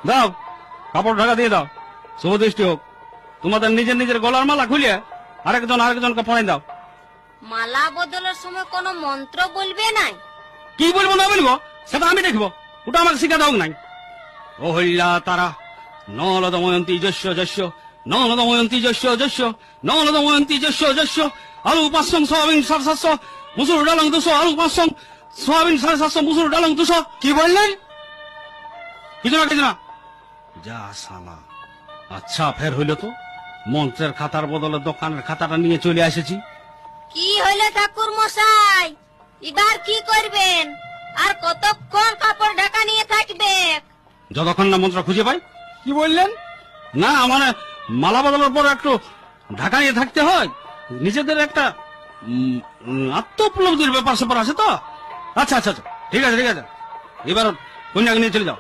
দাও, কাপড় ঢাকা দিয়ে দাও, শুভদৃষ্টি হোক। তোমাদের নিজের নিজের গলার মালা খুলিয়ে আরেকজনকে পড়াই দাও। মালা বদলের সময় কোনো মন্ত্র বলবে নাই? কি বলবো না বলবো সেটা আমি দেখবো, ওটা আমাকে শিখা দাও নাই। ও হইলা তারা নলদময়ন্তী যস্য যস্য, নলদময়ন্তী যস্য যস্য, নলদময়ন্তী যস্য যস্য। আলু 500, সয়াবিন 750, মুসুর ডালং 200, আলু 500, সয়াবিন 750, মুসুর ডালং 200। কি বললেন? কিছু না। যা সালা, আচ্ছা ফের হইল তো, মন্ত্রের খাতার বদলে দোকানের খাতাটা নিয়ে চলে এসেছি। কি হইলে ঠাকুর মশাই, এবার কি করবেন? আর কতক্ষণ কাপড় ঢাকা নিয়ে থাকবে? যতক্ষণ না মন্ত্র খুঁজে পাই। কি বললেন? না মানে মালা বদলের পর একটু ঢাকা নিয়ে থাকতে হয়, নিজেদের একটা আত্ম উপলব্ধির ব্যাপার স্যাপার আছে তো। আচ্ছা, ঠিক আছে, এবার কন্যাকে নিয়ে চলে যাও।